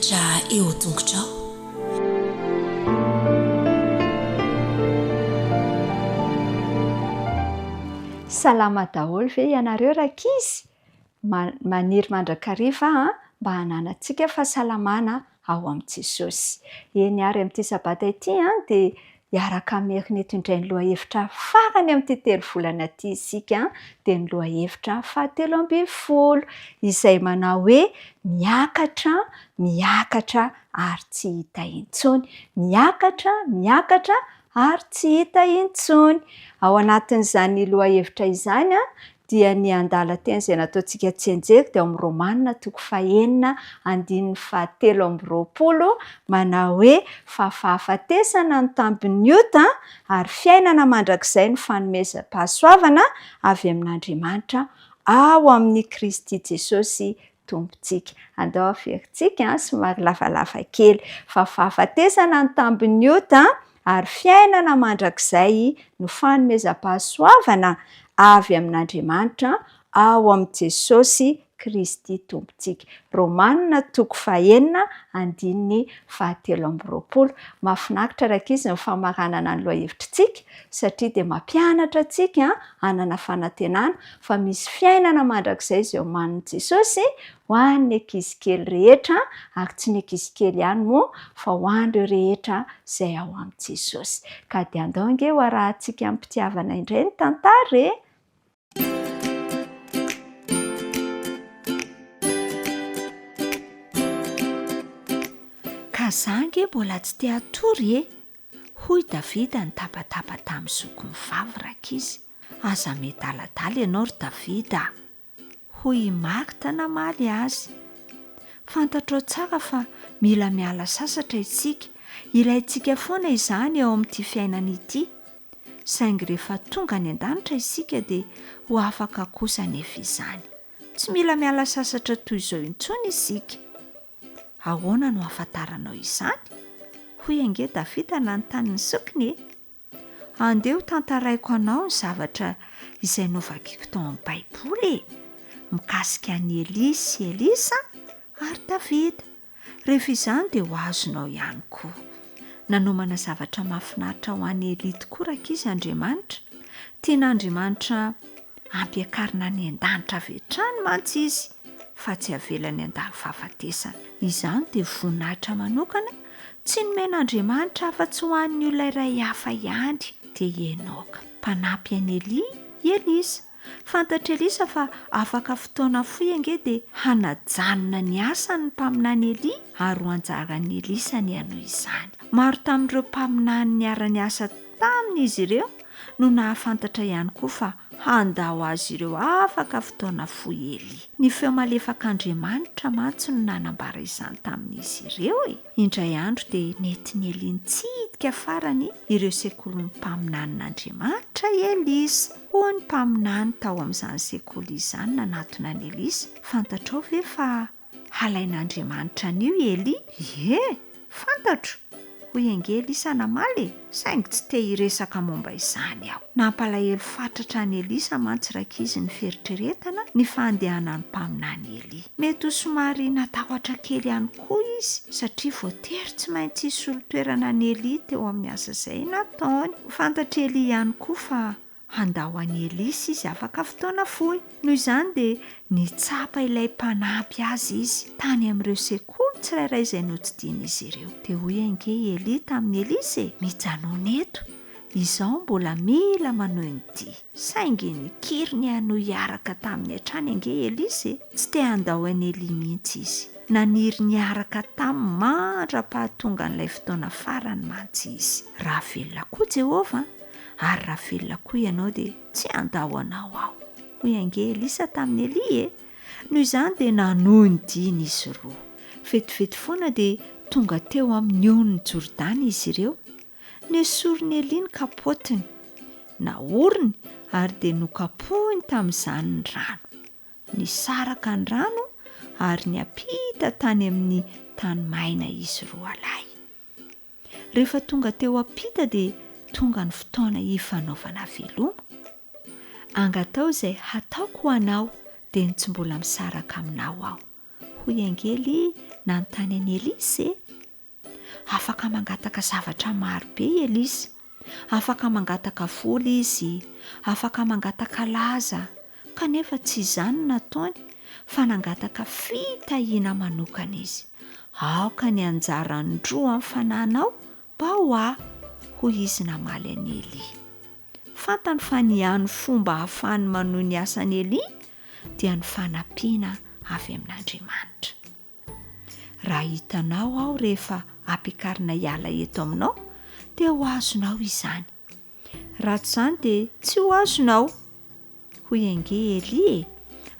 hevitra eo tongotrao. Salama daholo ve ianareo rakizy? Maniry mandrakariva mba hananantsika fahasalamana ao amin'i Jesosy. Eny ary amin'ity sabata ity dia hiaraka ameriny eto indray ny lohahevitra farany amin'ity 3 volana ity isika dia ny lohahevitra 17 izay manao hoe miakatra ary tsy hita intsony. Miakatra ary tsy hita intsony. Ao anatin'izany lohahevitra izany dia ny andalan-teny izay nataontsika tsianjery dia amin'ny Romanina 9:7-20 manao hoe fa fahafatesana ny tambiny ota ary fiainana mandrakizay ny fanomezam-pahasoavana avy amin'Andriamanitra ao amin'ny Kristy Jesosy tompontsika. Andao averintsika somary lavalava kely. Fa fahafatesana ny tambiny ota ary fiainana mandrakizay no fanomezam-pahasoavana avy amin'Andriamanitra ao amin'i Jesosy Kristy tompontsika. Romanina 9:7-20. Mahafinaritra rakizy ny famaranana ny lohahevitrintsika satria dia mampianatra antsika hanana fanantenana fa misy fiainana mandrakizay izay omanin'i Jesosy ho an'ny ankizy kely rehetra ary tsy ny ankizy kely ihany moa fa ho an'ireo rehetra izay ao amin'i Jesosy. Ka dia andao ange ho arahantsika amin'ny mpitiavana indray ny tantara. Zangy mbola tsy te hatory hoy Davida nitapatapa tamin'ny zokony vavy rakizy. Aza medaladala ianao ry Davida, hoy Marta namaly azy. Fantatrao tsara fa mila miala sasatra isika, ilaintsika foana izany ao amin'ity fiainana ity. Saingy rehefa tonga any an-danitra isika dia ho afaka kosa nefa izany. Tsy mila miala sasatra toy izao intsony isika. Ahoana no ahafantaranao izany? Hoy ange Davida nanontany ny sokiny. Andeo tantaraiko anao ny zavatra izay novakiko tao amin'ny Baiboly mikasika ny Elia sy Elisa ary Davida. Rehefa izany dia ho azonao ihany koa. Nanomana zavatra mahafinaritra ho an'ny Elia tokoa rakizy Andriamanitra. Tian'Andriamanitra ampiakarina ny an-danitra avy hatrany mantsy izy fa tsy avelany andalo fahafatesana. Izany dia voninahitra manokana tsy nomen'Andriamanitra afa-tsy ho an'ny olona iray hafa ihany dia Enoka. Mpanampy an'i Elia, Elisa. Fantatra Elisa fa afaka fotoana fohy ange dia hanajanona ny asany ny mpaminany Elia ary ho anjaran'ny Elisa ny hanohy izany. Maro tamin'ireo mpaminany niara-ny asa tamin'izy ireo no nahafantatra ihany koa fa handao azy ireo afaka fotoana fohy Elia. Ny feo malefak'Andriamanitra mantsy no nanambara izany tamin'izy ireo. Indray andro dia nentin'ny Elia nitsidika farany ireo sekoly mpaminan'Andriamanitra Elisa. Hoy ny mpaminany tao amin'izany sekoly izany nanatona ny Elisa. Fantatrao ve fa halain'Andriamanitra an'io Elia? Fantatro. Hoy ange Elisa namaly, saingy tsy te hiresaka momba izany aho. Nampalahelo fatratra ny Elisa mantsy rakizy ny fieritreretana ny fandehanan'ny mpaminany Elia. Mety ho somary natahotra kely ihany koa izy satria voatery tsy maintsy hisy olo-toerana ny Elia teo amin'ny asa izay nataony. Fantatra Elia ihany koa fa handao an'i Elisa izy afaka fotoana fohy. Noho izany dia nitsapa ilay mpanampy azy izy tany amin'ireo sekoly tsirairay izay notsidin'izy ireo. Dia hoy ange Elia tamin'ny Elisa, mijanona eto, izaho mbola mila manohy ny dia. Saingy nikiriny hanohy hiaraka tamin'ny hatrany ange Elisa, tsy te handao an'i Elia mihitsy izy. Naniry niaraka tamin'ny mandra-pahatonga n'ilay fotoana farany mantsy izy. Raha velona koa Jehovah ary raha velona koa ianao dia tsy handao anao aho. Hoy ange Elisa tamin'ny Elia. Noho izany dia nanohy ny diany izy roa. Vetivety foana dia tonga teo amin'ny on'ny Jordana izy ireo. Nesoriny Elia ny kapotiny, naoriny ary dia nokapohiny tamin'izany ny rano. Nisaraka ny rano ary niampita tany amin'ny tany maina izy roa lahy. Rehefa tonga teo ampita dia tonga ny fotoana hifanaovana veloma. Angatao izay hataoko ho anao dia ny tsy mbola misaraka aminao aho. Hoy angely nanontany any Elisy afaka mangataka zavatra marobe Elisy, afaka mangataka vola izy, afaka mangataka laza, kanefa tsy izany nataony fa nangataka fitahiana manokana izy. Aoka ny anjarany roa amin'ny fananao mba ho aho, hoy izy namaly any Eli. Fantany fa ny hany fomba ahafahany manohy ny asany Eli dia ny fanampiana avy amin'Andriamanitra. Raha hitanao aho rehefa ampiakarina hiala eto aminao dia ho azonao izany, raha tsy izany dia tsy ho azonao, hoy ange Eli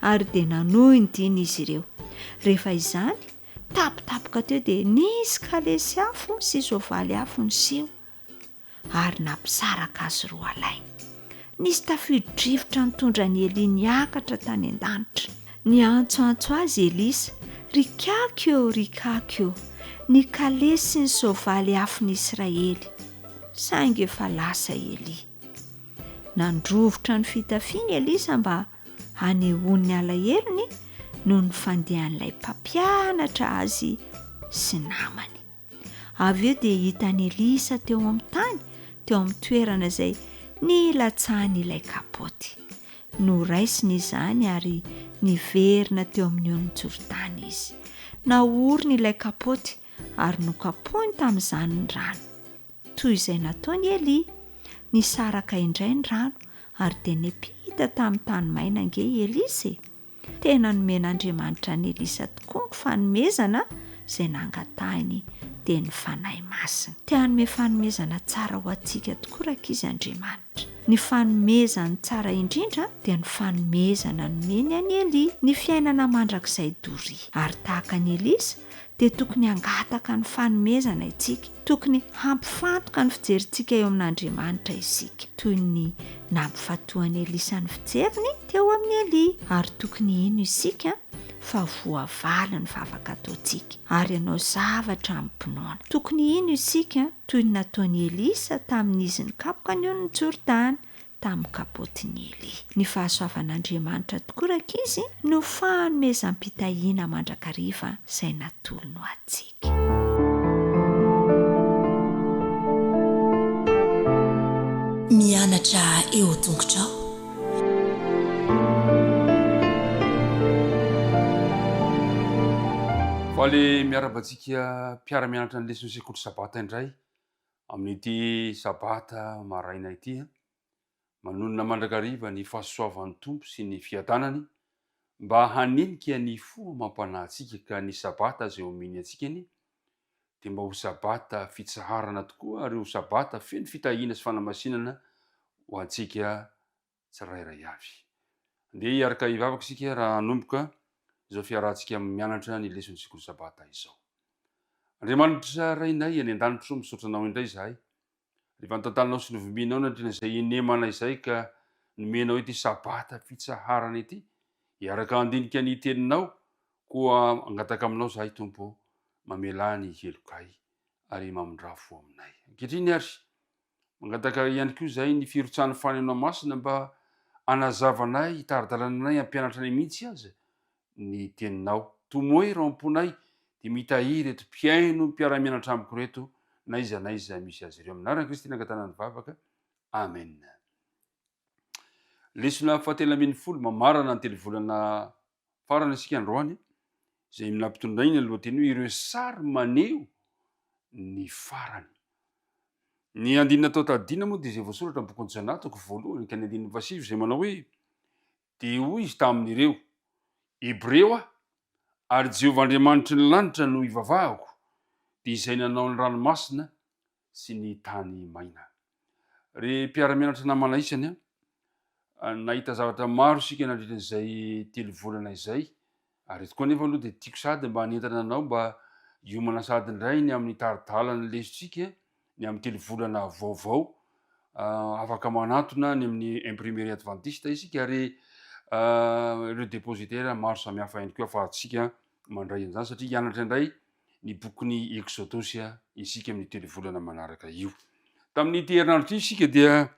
ary dia nanohy ny diny izy ireo. Rehefa izany tapitapoka teo dia nisy kalesy afo sy soavaly afo niseho ary nampisaraka azy roa lahy. Nisy tafio-drivotra nitondra ny Eli niakatra tany an-danitra. Ny antsoantso azy Elisa, rikakio, ny kalesy sy ny soavaly afo ny Israely. Saingy efa lasa Eli. Nandrovotra ny fitafiana Elisa mba hanehoany alahelo noho ny fandehan'ilay mpampianatra azy sy namany. Avy eo dia hitany Elisa teo amin'ny tany, teo amin'ny toerana izay nilatsahany ilay kapoty. Noraisiny izany ary niverina teo amin'ny on'ny Jordana izy. Naoriny ilay kapoty ary nokapohiny tamin'izany ny rano. Toy izay nataony Eli, nisaraka indray ny rano ary dia nipita tamin'ny tany maina ange Elisa. Tena nomen'Andriamanitra ny Elisa tokoa ny fanomezana izay nangatahiny dia ny fanahy masina. Te hanome fanomezana tsara ho antsika tokoa rak'iz'Andriamanitra. Ny fanomezany tsara indrindra dia ny fanomezana nomeny any Eli, ny fiainana mandrakizay doria. Ary tahaka ny Elisa dia tokony hangataka ny fanomezana isika, tokony hampifantoka ny fijerintsika eo amin'Andriamanitra isika, toy ny nampifatohan'ny Elisa ny fijeriny teo amin'ny Eli. Ary tokony ino isika fa voavaly ny vavaka ataontsika ary ianao zavatra ampinoana. Tokony ino isika toy ny nataony Elisa tamin'izy nikapoka ny on'ny Jordana tamin'ny kapotin'ny Eli. Ny fahasoavan'Andriamanitra tokoa rakizy no fanomezam-pitahiana mandrakariva izay natolony ho antsika. Mianatra eo an-tongotrao. Valy miarabantsika mpiara-mianatra ny lesona sekoly sabata indray amin'ity sabata maraina ity, manonona mandrakariva ny fahasoavan'ny tompo sy ny fiadanany mba haninika ny fo mampanahintsika ka ny sabata izay ominy antsika dia mba ho sabata fitsaharana tokoa ary ho sabata feno fitahiana sy fanamasinana ho antsika tsirairay avy. Andeha hiaraka hivavaka isika raha hanomboka izao fiarahantsika mianatra ny lesona sekoly sabata izao. Andriamanitra rainay any an-danitra misaotra anao indray izahay. Rehefa nitantalinao sy novominao natrina izay nemana izay ka nomenao ity sabata fitsaharana ity, hiaraka andinika ny teninao koa angataka aminao izahay Tompo, mamela ny helokay ary mamondrafo aminay. Ankehitriny ary mangataka ihany koa izahay ny firotsan'ny fanenao masina mba anazavanay, hitaridalanay, hampianatra ny mihitsy aza ny teninao. Tomoe ramponay dia mitahiry reto mpiaino mpiara-mianatra amiko reto na iza misy azy ireo. Amin'anaran'i Kristy nangatana ny vavaka. Amen. Lesona fahatelo ambin'ny folo, mamarana ny telo volana farana isika androany, izay nampitondray ny lohateny hoe ireo sary maneho ny farany. Ny andinina tao tadina moa dia izay voasoratra amin'ny bokon'ny Janatoko voalohany ka ny andininy vasivy izay manao hoe dia hoy izy tamin'ireo Hebreo ary Jehovah Andriamanitry ny lanitra no ivavahako, dia izay nanao ny ranomasina sy ny tany maina. Re mpiara-mianatra namana isany nahita zavatra maro isika nandritran'izay telo volana izay, ary tokoa nefa aloha dia tiako sady mba hanentana anao mba hiomana sady indray ny amin'ny taridalana lesontsika ny amin'ny telo volana vaovao, afaka manatona ny amin'ny imprimerie adventiste isika ary ireo dépositaire maro samihafa ihany koa afahantsika mandray an'izany satria hianatra indray ny bokin'ny Exodosy isika amin'ny telo volana manaraka io. Tamin'ity herinandro ity isika dia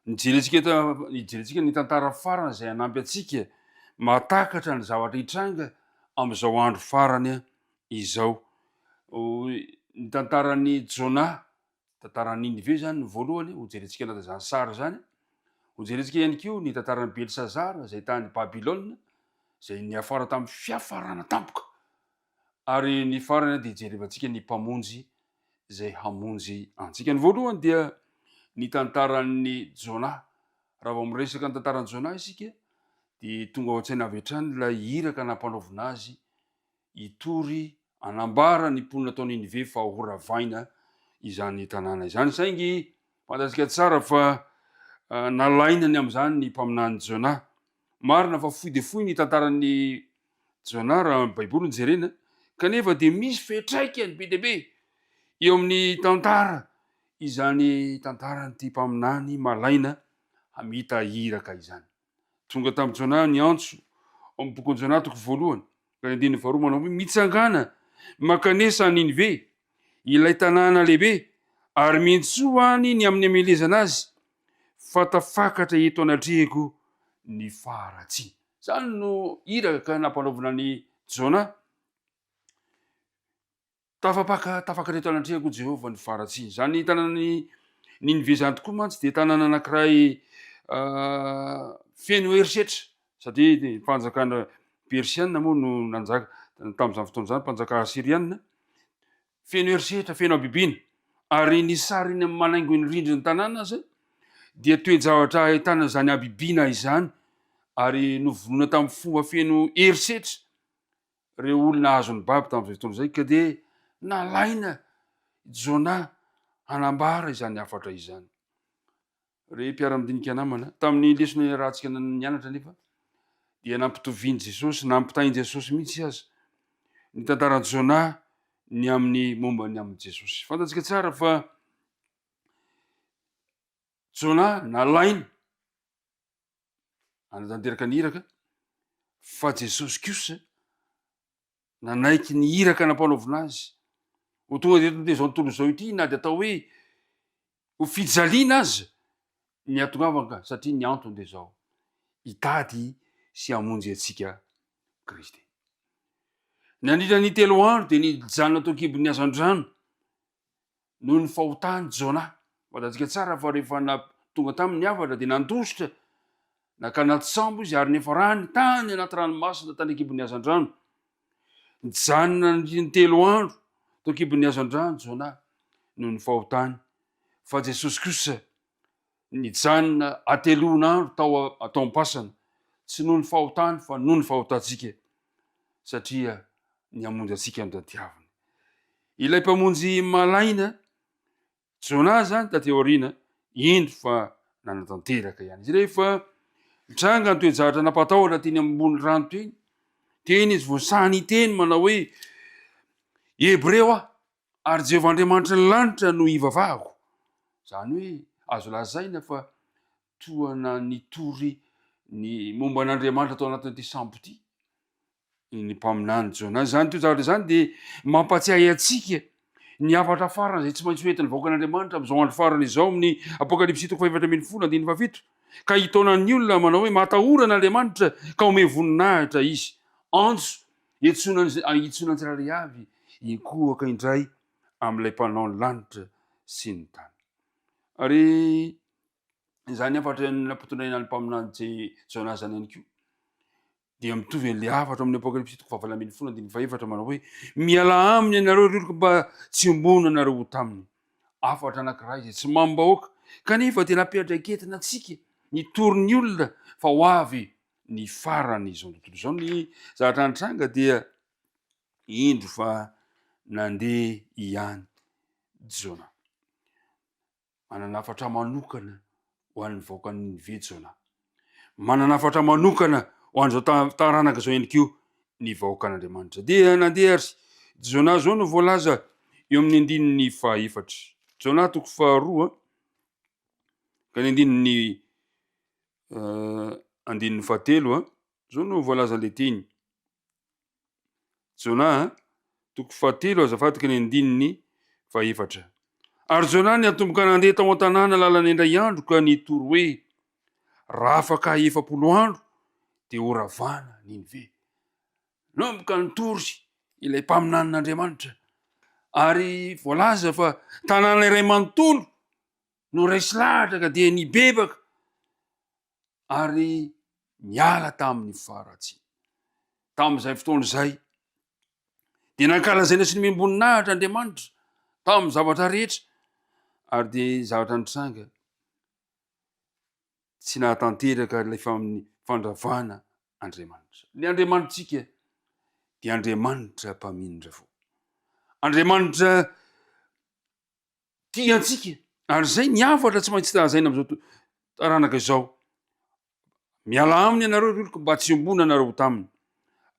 nijerentsika ny tantara farana izay hanampy antsika mahatakatra ny zavatra hitranga amin'izao andro farany izao. Ny tantaran'ny Jona, tantaran'ny Ninive zany ny voalohany, hojerentsika anaty zany sary zany. Hojerentsika ihany keo ny tantaran'ny Belsazara zay tany Babilôna, zay niafara tamin'ny fiafarana tampoka. Ary ny farany dia jerevantsika ny mpamonjy zay hamonjy antsika. Ny voalohany dia ny tantaran'ny Jona. Raha vao miresaka ny tantaran'ny Jona isika dia tonga ao an-tsaina avy hatrany ilay iraka nampanaovina azy hitory anambara ny mponina tao Ninive fa horavaina izany tanàna izany. Saingy fantatsika tsara fa nalainany amin'izany ny mpaminany Jona. Marina fa fohy de fohy ny tantaran'ny Jona raha baiboly ny jerena, kanefa dia misy fetraikany be dia be eo amin'ny tantara izany tantaranyity mpaminany malaina hamita iraka izany. Tonga tamin'ny Jona ny antso ao amin'ny bokin'ny Jona toko voalohany ka 1:2 manao hoe mitsangana makanesa Ninive, ilay tanàna lehibe, ary mintsoany ny amin'ny amelezana azy, fa tafakatra eto anatrehiko ny faharatsiana. Zany no iraka nampanaovina ny Jona. Tafakatra eto anatrehiko Jehovah ny faharatsiana. Zany tanànany Ninive zany tokoa mantsy dia tanàna anankiray feno herisetra, satria ny fanjakana persiana moa no nanjaka tamin'izany fotoana zany, mpanjaka asiriana. Feno herisetra, feno abibina, ary ny sariny amin'ny manaingo ny rindriny tanàna aza dia toe-javatra ahitana zany abibina izany, ary novolona tamin'ny fomba feno herisetra reo olona azony babo tamin'izay fotoana zay, ka dia nalaina Jona hanambara izany hafatra izany. Re mpiara-midinika namana, tamin'ny lesona rahantsika nianatra nefa dia nampitoviany Jesosy, nampitainy Jesosy mihitsy aza ny tantaran'ny Jona ny amin'ny mombany amin'ny Jesosy. Fantatsika tsara fa Jona nalaina anatanteraka ny iraka, fa Jesosy kosa nanaiky ny iraka nampanaovina azy. Ho tonga dia zao tontolo zao ity, na dia atao hoe ho fijaliana aza ny atongavana, satria ny antony dia zao: hitady sy hamonjy antsika Kristy. Nandritra ny 3 andro dia nijanona tao kibon'ny hazan-drano noho ny fahotany Jona. Fantatsika tsara fa rehefa tonga tamin'ny havatra dia nandositra, naka anaty sambo izy, ary nefa rany tany anaty ranomasina tany akibon'ny hazan-drano. Nijanona nandritra ny 3 andro tao kibon'ny hazan-drano Jona noho ny fahotany. Fa Jesosy kosa nijanona atelon'andro atao am-pasana, tsy noho ny fahotany fa noho ny fahotantsika, satria ny hamonjy antsika amin'ny tadiaviny. Ilay mpamonjy malaina Jona zany taty aoriana, indro fa nanatanteraka ihany izy. Rehefa nitranga ny toe-jahatra nampatahotra teny ambony rano teny izy voasany teny manao hoe: Hebreo aho, ary Jehovah Andriamanitra ny lanitra no ivavahako. Zany hoe azo lazaina fa toana nitory ny momba an'Andriamanitra tao anatin'ity sambo ity ny mpaminany Jona. Zany toe-javatra zany dia mampatsiahy antsika ny hafatra farany zay tsy maintsy hoentin'ny vahoakan'Andriamanitra amin'izao andro farany izao, amin'ny Apokalipsy 4:10, ka hitaonan'ny olona manao hoe matahorana ka ome voninahitra izy, antso hitsonany tsirairay avy hikohaka indray amin'ilay mpanao ny lanitra sy ny tany. Ary zany hafatra nampitondraina ny mpaminany Jona zany ihany koa dia mitovy an'ilay hafatra amin'ny Apokalipsy 4:10 manao hoe: miala aminy ianareo rioka mba tsy ombona anareo ho taminy. Hafatra anankiray izay tsy mambahoaka, kanefa dia nampiandraiketina antsika nitory ny olona fa ho avy ny farany izao tontolo izao. Ny zavatra nitranga dia indro fa nandeha ihany Jona. Manana hafatra manokana ho an'ny vahoakan'ny Ninive Jona. Manana hafatra manokana ho an'izao taranaka zao ihany koa ny vahoakan'Andriamanitra. Dia nandeha ary Jona zao no voalaza eo amin'ny 1:4. Jona toko 2 ka ny 1:3 zao no voalaza le teny. Jona toko 3 azafady ka ny 1:4. Ary Jona ny atomboka nandeha tao an-tanàna lalany indray andro ka nitory hoe: rafaka 9 andro dia horavana Ninive. Nomboka nitory ilay mpaminan'Andriamanitra ary voalaza fa tanàna iray manontolo no resy lahatra ka dia nibebaka ary miala tamin'ny faratsy tamin'izay fotoana izay dia nankalazaina sy ny miamboninahitra Andriamanitra tamin'ny zavatra rehetra ary dia zavatra nitranga tsy nahatanteraka ilay fandravana Andriamanitra. Ny Andriamanitritsika dia Andriamanitra mpaminitra fo. Andriamanitra tia antsika ary zay ny hafatra tsy maintsy tazaina am'izao taranaka izao. Miala aminy ianareo rioliko mba tsy ombona anareo taminy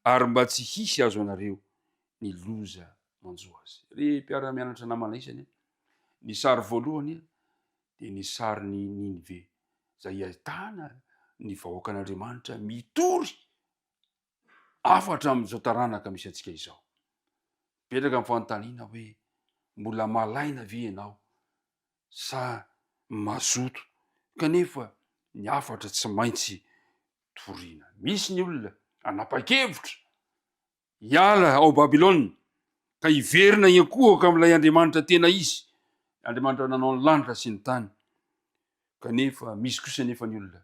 ary mba tsy hisy azo anareo ny loza manjo azy. Ry mpiara-mianatra namana isany ny sary voalohany dia ny sarin'ny Ninive zay ahitana ny vahoakan'Andriamanitra mitory afatra am'izao taranaka misy antsika izao. Petraka amin'ny fanontaniana hoe mbola malaina ve ianao sa mazoto kanefa ny afatra tsy maintsy toriana. Misy ny olona anapa-kevitra hiala ao Babilôna ka hiverina iankohaka amin'ilay Andriamanitra tena izy, Andriamanitra nanao ny lanitra sy ny tany, kanefa misy kosa nefa ny olona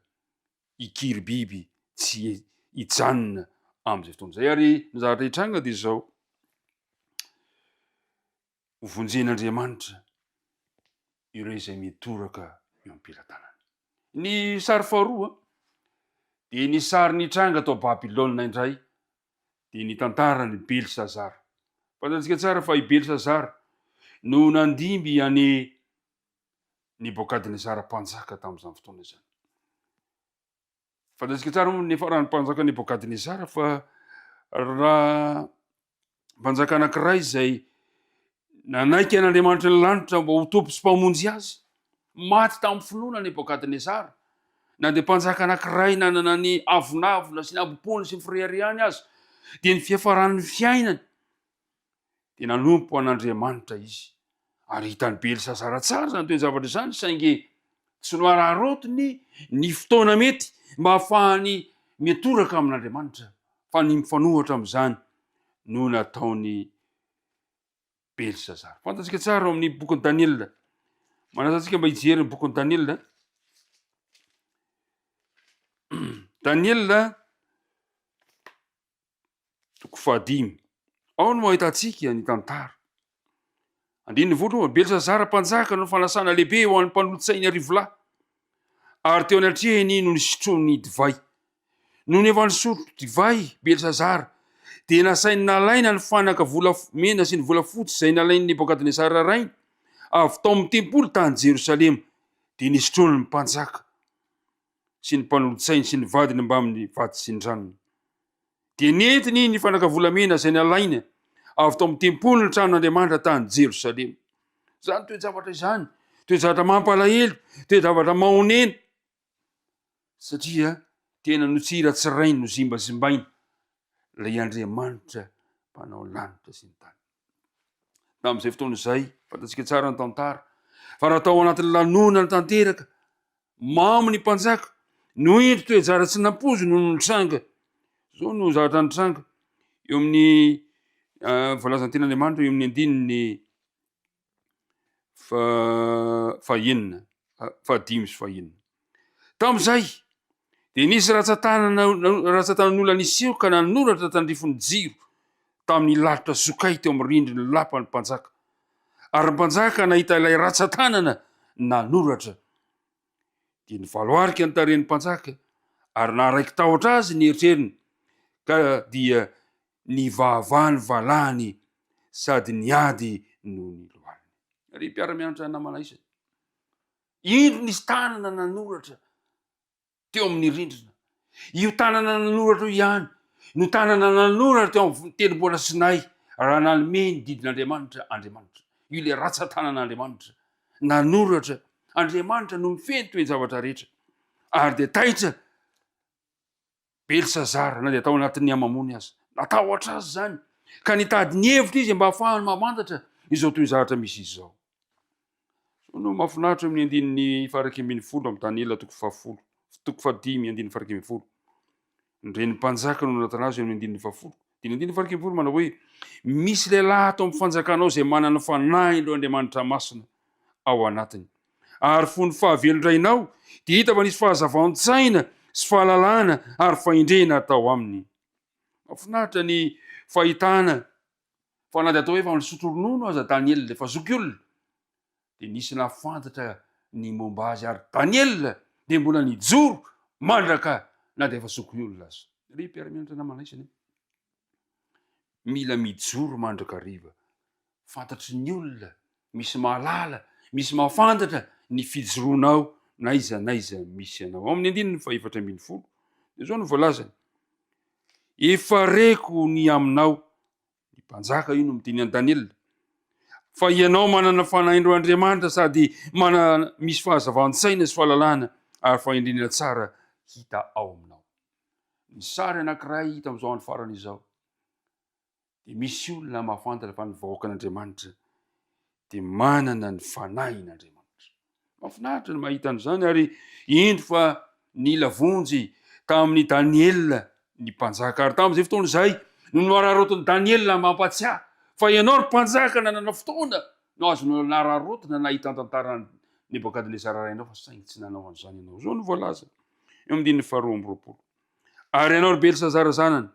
ikiry biby tsy hijanona am'izay fotoana izay. Ary ny zavatra hitranga dia izao hovonjen'Andriamanitra ireo izay mitoraka eo am-pilatanana. Ny sary faharoa dia ny sary nitranga tao Babilôna indray dia ny tantarany Belisazara. Fantatsika tsara fa i Belisazara no nandimby any Nebokadinezara mpanjaka tamin'izany fotoana izany. Fantatsika tsara moa ny farany mpanjaka Nebokadinezara fa raha mpanjaka anankiray izay nanaiky an'Andriamanitra ny lanitra mba ho tompo sy mpamonjy azy, maty tamin'ny finoana Nebokadinezara. Na dia mpanjaka anankiray nanana ny avonavona sy ny abopony sy ny firehariany azy dia ny fiafaran'ny fiainany dia nanompo an'Andriamanitra izy. Ary hitany Belisazara tsara zany toe zavatra izany saingy tsy noararotiny ny fotoana mety mba hahafahany mitoraka amin'Andriamanitra fa ny mifanohatra amin'izany no nataony Belisazara. Fantatsika tsara amin'ny bokin'ny Daniela, manasantsika mba hijery ny bokin'ny Daniela. Daniela toko 5 ao no ahitantsika ny tantara. Andininy voalohany, Belisazara mpanjaka no fanasana lehibe eo an'ny mpanolotsainy arivolahy ary teo anatrehany no nisotrony divay. No efa nisotro divay Belisazara dia nasainy nalaina ny fanaka volamena sy ny volafotsy izay nalainy Nebokadinezara rainy avy tao amin'ny tempolo tany Jerosalema dia nisotrony ny mpanjaka sy ny mpanolotsainy sy ny vadiny mba amin'ny vady sy ny ranony. Dia nentiny ny fanaka volamena izay nalaina avy tao amin'ny tempolo ny tranon'Andriamanitra tany Jerosalema. Zany toe-javatra izany, toe-javatra mampalahelo, toe-javatra mahonena satria tena notsira tsirainy no zimbazimbaina ilay Andriamanitra mpanao lanitra sy ny tany. Tamin'izay fotoana izay, fantatsika tsara ny tantara, fa raha tao anatin'ny lanonana tanteraka, mamo ny mpanjaka, no indro toe-jara tsy nampozy no nitranga. Zao no zavatra nitranga eo amin'ny voalazan'ny ten'Andriamanitra eo amin'ny andininy 5. Tamin'izay dia nisy ratsan-tanan'olona niseho ka nanoratra tandrifony jiro tamin'ny lalitra zokay teo amin'ny rindriny lapan'ny mpanjaka. Ary ny mpanjaka nahita ilay ratsan-tanana nanoratra dia nivaloarika ny tarehin'ny mpanjaka ary naharaiky tahotra azy ny eritreriny ka dia nivahavany valahany sady niady noho ny lohaliny. Ry mpiara-mianatra namana isa, indro nisy tanana nanoratra teo amin'ny rindrina. Io tanana nanoratra io ihany no tanana nanoratra teo amin'ny tendrombohitra Sinay raha nanome ny didin'Andriamanitra Andriamanitra. Io le ratsan-tanan'Andriamanitra nanoratra. Andriamanitra no mifeny toe-javatra rehetra ary dia taitra Belisazara na dia atao anatin'ny amamony azy, natahotra azy zany ka nitady ny hevitra izy mba hahafahany mamantatra izao toe-zavatra misy izao. No mahafinaritra amin'ny andininy 1:10 amin'ny Daniela toko 5, toko 5:10 andininy 1:10. Ny renim-panjaka no natana azy amin'ny andininy 10. dinandiny farikimfolo manao hoe misy lehilahy ato amin'ny fanjakanao zay manana fanahy indro Andriamanitra masina ao anatiny ary fony fahavelondrainao dia hita fa nisy fahazavantsaina sy fahalalana ary faindrena atao aminy. Mahafinaritra ny fahitana fa na dia atao hoe fa nisotro ronono aza Daniel efa zoky olona dia nisy nafantatra ny momba azy ary Daniel dia mbola nijoro mandraka na dia efa zoky olona azy. Ry mpiara-mianatra namana isany mila mijoro mandraka riva fantatry ny olona misy mahalala misy mahafantatra ny fijoronao naiza misy anao. Amin'ny andininy fa 4:10 dia zao no voalazany efa reko ny aminao ny mpanjaka io no miteny Daniel fa ianao manana fanaindro Andriamanitra sady manana misy fahazavantsaina sy fahalalana ary fahendrena tsara hita ao aminao. Ny sary anankiray hita amin'izao andro farany izao dia misy olona mahafantatra fa ny vahoakan'Andriamanitra dia manana ny fanahin'Andriamanitra. Mahafinaritra ny mahita an'izany ary indro fa nila vonjy tamin'ny Daniel ny mpanjaka ary tamin'izay fotoana izay no nararotiny Daniel mampatsiahy fa ianao ry mpanjaka nanana fotoana no azonao nararotina nahita tantaran'ny Nebokadnesara rainao fa saingy tsy nanao an'izany ianao. Zao no voalaza eo amin'ny 2:20 ary ianao ry Belisazara zanany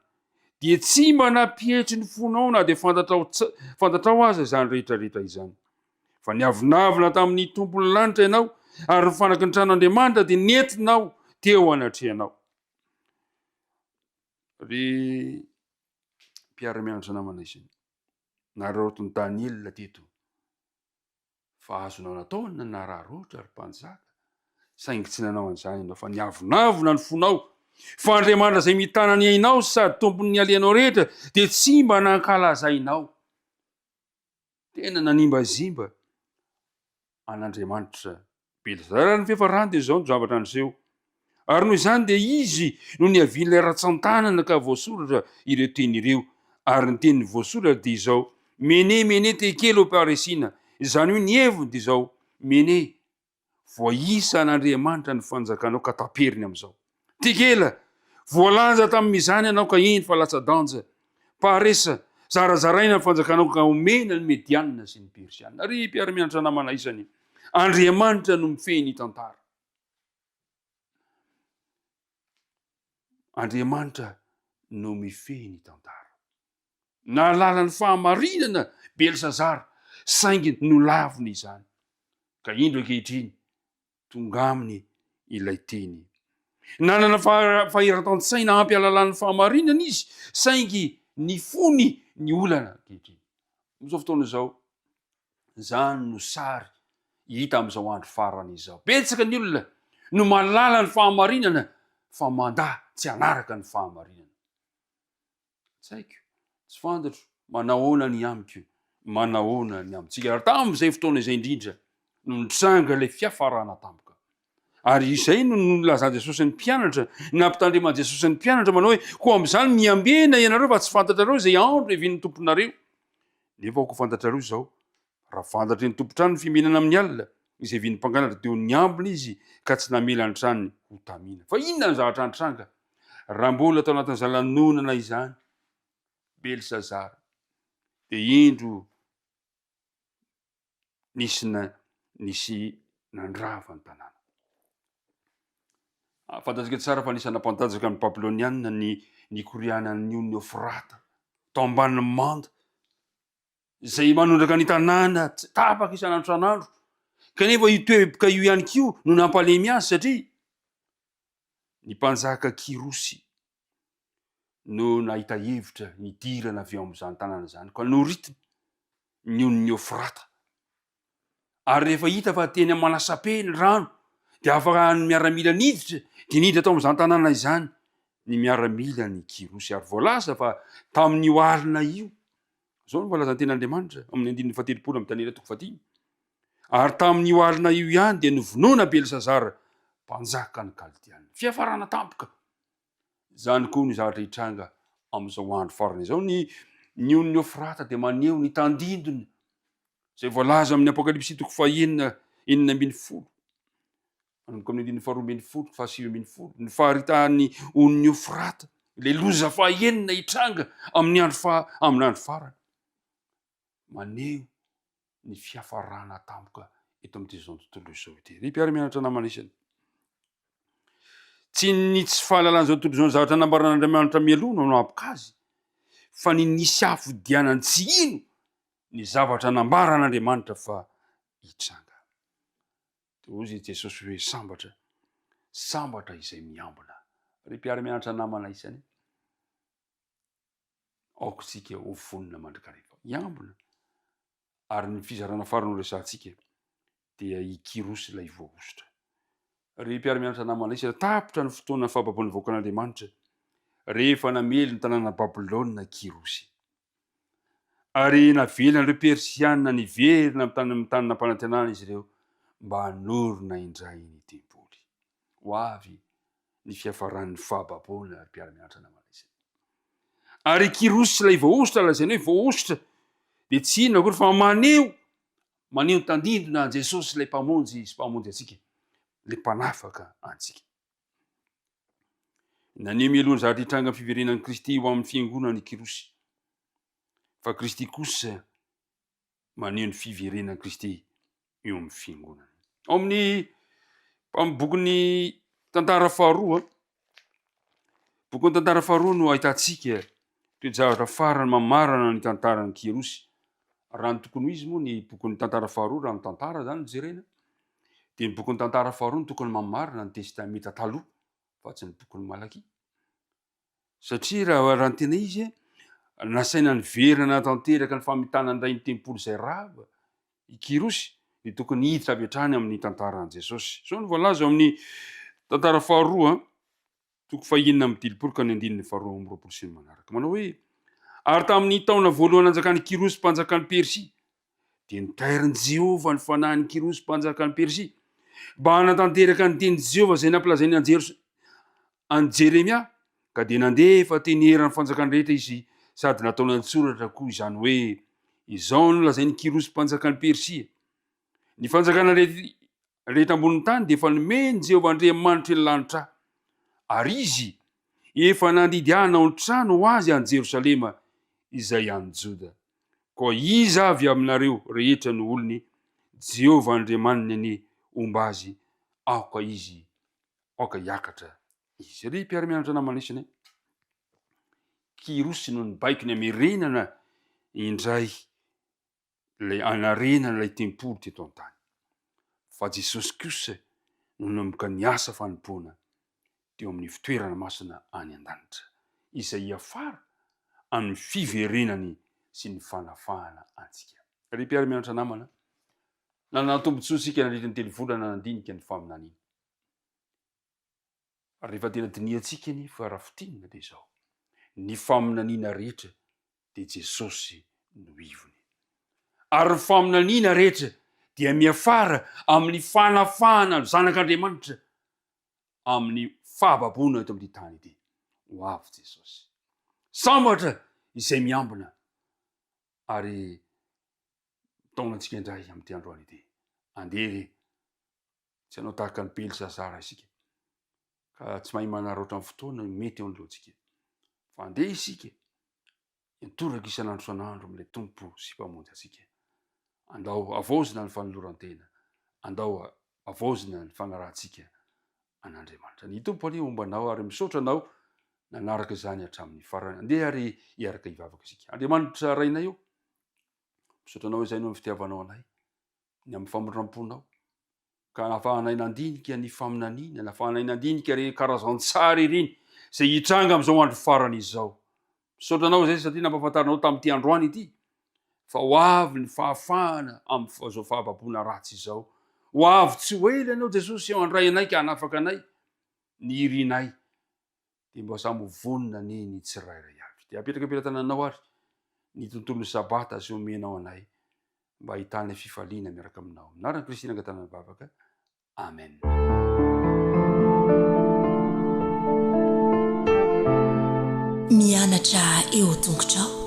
dia tsy manampihetry ny fonao na dia fantatrao aza izany rehetrarehetra izany fa niavinavina tamin'ny tompony lanitra ianao ary nifanaky ny tranon'Andriamanitra dia nentinao teo anatrehanao. Ry mpiara-mianatra namana isany nararotiny Daniel teto fa azonao natao ny nararotra ry mpanjaka saingy tsy nanao an'izany ianao fa niavinavina ny fonao fa Andriamanitra zay mitana ny ainao sady tompony ny alianao rehetra dia tsy mba nankalazainao. Tena nanimbazimba an'Andriamanitra Belisazara ny fiafarany dia zao no zavatra niseho ary noho izany dia izy no niavian'ilay ratsan-tanana ka voasoratra ireo teny ireo ary ny tenin'ny voasoratra dia izao mene tekelo paresina izany hoe ny heviny dia izao mene voaisa an'Andriamanitra ny fanjakanao ka taperiny amin'izao. Tekela voalanja tamin'izany ianao ka indro fa latsa-danja paresa zarazaraina ny fanjakanao ka omena ny Mediana sy ny Persiana. Ry mpiara-mianatra namana isany Andriamanitra no mifehy ny tantara. Andriamanitra no mifehy ny tantara. Nalala ny fahamarinana Belisazara saingy nolaviny izany ka indro ankehitriny tonga aminy ilay teny. Nanana fahiratan-tsaina ampy alalan'ny fahamarinana izy saingy ny fony ny olana ankehitriny. Amin'izao fotoana izao izany no sary hita amin'izao andro farany izao. Betsaka ny olona no malala ny fahamarinana fa mandà tsy hanaraka ny fahamarinana. Tsy haiko, tsy fantatro manahoana ny amiko, manahoana ny amintsika. Ary tamin'izay fotoana izay indrindra no nitranga ilay fiafarana tampoka. Ary izay no nolazan'i Jesosy ny mpianatra, nampitandreman'i Jesosy ny mpianatra manao hoe koa amin'izany miambena ianareo fa tsy fantatrareo izay andro evin'ny tomponareo. Nefa ko fantatrareo izao raha fantatry ny tompontrano ny fimenana amin'ny alina izay vian'ny mpangalatra dia ny ambiny izy ka tsy namela ny tranony ho tamina. Fa inona ny zavatra nitranga raha mbola tao anatin'izany lanonana izany Belisazara dia indro nisy nandrava ny tanàna. Fantatsika tsara fa nisy nampantanjaka ny Babiloniana ny korianan'ny ony Eufrata tao ambanin'ny manda izay manondraka ny tanàna tsy tapaka isan'andro san'andro kanefa io toepoka io ihany koa no nampalemy azy satria ny mpanjaka Kirosy no nahita hevitra nidirana avy ao amin'izany tanàna izany ka noritiny ny on'ny Eufrata ary rehefa hita fa teny Manasape ny rano dia afaka ny miaramila niditra dia niditra tao amin'izany tanàna izany ny miaramila ny Kirosy ary voalaza fa tamin'io alina io zao no voalazan'ny ten'Andriamanitra amin'ny 2:30 amin'ny Daniela 10. Ary tamin'io alina io ihany dia novonoana Belisazara mpanjaka ny Kaldiana. Fiafarana tampoka. Zany koa ny zavatra hitranga amin'izao andro farany izao ny on'ny Eufrata dia maneho ny tandindony izay voalaza amin'ny Apokalipsy 4:9-10. Manomboka amin'ny 12:20-7:20 ny faharitahan'ny on'ny Eufrata le loza fahaenina hitranga amin'ny andro farany maneho ny fiafarana tampoka eto amin'ity zao tontolo izao ity. Ry mpiara-mianatra namana isany tsy fahalalan'izao tontolo izao zavatra nambaran'Andriamanitra mialoha no ampikazy fa ny nisy afodianany tsy ino ny zavatra nambaran'Andriamanitra fa hitranga. Ozy Jesosy hoe sambatra izay miambina. Ry mpiara-mianatra namana isany aoko tsika ho vonina mandrakariva iambina ary ny fizarana farany resantsika dia ikirosy ilay voaositra. Ry mpiara-mianatra namana isany tapitra ny fotoana fahababan'ny voakan'Andriamanitra rehefa namely ny tanàna Babilôna Kirosy ary navelan'ireo Persiana niverina amin'ny tanana mpanantenana izy ireo mba hanorina indray ny tempoly. Ho avy ny fiafaran'ny fahababona ry mpiara-mianatra namana isany. Ary Kirosy ilay voaositra lazainy hoe voaositra dia tsy inona akory fa maneho ny tandindona an Jesosy ilay mpamonjy antsika, ilay mpanafaka antsika. Naneho mialohan'ny zavatra hitranga amin'ny fiverenan'i Kristy ho amin'ny fiangonan'i Kirosy. Fa Kristy kosa maneho ny fiverenan'i Kristy eo amin'ny fiangonana. Ao amin'ny bokin'ny tantara faharoa, bokin'ny tantara faharoa no ahitantsika toe-javatra farany mamarana ny tantaran'i Kirosy. Raha ny tokony ho izy moa ny bokin'ny tantara faharoa raha ny tantara zany jerena, dia ny bokin'ny tantara faharoa ny tokony mamarina ny testameta taloha fa tsy ny bokin'ny Malaky. Satria raha ny tena izy nasaina niverina tanteraka ny famitana indray ny tempoly izay rava i Kirosy dia tokony hiditra avy hatrany amin'ny tantaran'i Jesosy. So ny voalaza amin'ny tantara faharoa toko fahaenina amin'ny telopolo ka ny andininy faharoa amby roapolo sy ny manaraka manao hoe ary tamin'ny taona voalohany anjakan'ny Kirosy mpanjakan'ny Persia dia nitairin'i Jehovah ny fanahin'i Kirosy mpanjakan'ny Persia mba hanatanteraka ny tenin'i Jehovah izay nampilazainy an Jeremia, ka dia nandefa teneran'ny fanjakany rehetra izy sady nataony an-tsoratra koa izany hoe izao no lazain'ny Kirosy mpanjakan'ny Persia. Ny fanjakana rehetra ambonin'ny tany dia efa nomeny Jehovah Andriamanitra ny lanitra ary izy efa nandidy hanao ny trano ho azy an Jerosalema izay any Joda. Koa iza avy aminareo rehetra no olony Jehovah Andriamanina ny omba azy aoka hiakatra izy. Ry mpiara-mianatra namana isany Kirosy no nibaiko ny hamerenana indray ilay anarenana ilay tempoly teto an-tany. Fa Jesosy kosa no nanomboka niasa fanompoana teo amin'ny fitoerana masina any an-danitra izay hiafara amin'ny fiverenany sy ny fanafahana antsika. Ry mpiara-mianatra namana, nanatombontsoa sika nandritra ny telo volana nandinika ny faminaniana. Rehefa tena diniantsika ny fa rafitinina dia izao ny faminaniana rehetra dia Jesosy no ivony. Ary ny faminaniana rehetra dia miafara amin'ny fanafahana zanak'Andriamanitra amin'ny fahababona eto amin'ity tany ity. Ho avy Jesosy. Sambatra izay miambina ary taonantsika indray amin'ity androany ity. Andery tsy hanao tahaka ny Belisazara isika ka tsy mahay manaratra amin'ny fotoana mety eo an'lohantsika. Fa andeha isika hitoraka isan'andro isan'andro amin'ilay tompo sy mpamonjy antsika. Andao avaozina ny fanoloran-tena, andao avaozina ny fanarantsika an'Andriamanitra. Ny tompo anie ombanao ary misaotra anao nanaraka izany hatramin'ny farany. Andeha ary hiaraka hivavaka isika. Andriamanitra rainay io, misaotra anao izay no amin'ny fitiavanao anay, ny amin'ny famondram-ponao, ka nahafahanay nandinika ny faminaniana, nahafahanay nandinika re karazan-tsara ireny izay hitranga amin'izao andro farany izao. Misaotra anao izay satria nampahafantarinao tamin'ity androany ity fa ho avy ny fahafahana amin'izao fahababona ratsy izao. Ho avy tsy ho ela ianao Jesosy eo andray anay ka hanafaka anay ny irinay dia mba samy vonina ny tsirairay avy. Dia apetraka ampelantananao ary ny tontolo sabata sy omenao anay mba ahitana fifaliana miaraka aminao. Anaran'i Kristy nangatana ny vavaka. Amen. Mianatra eo tongotrao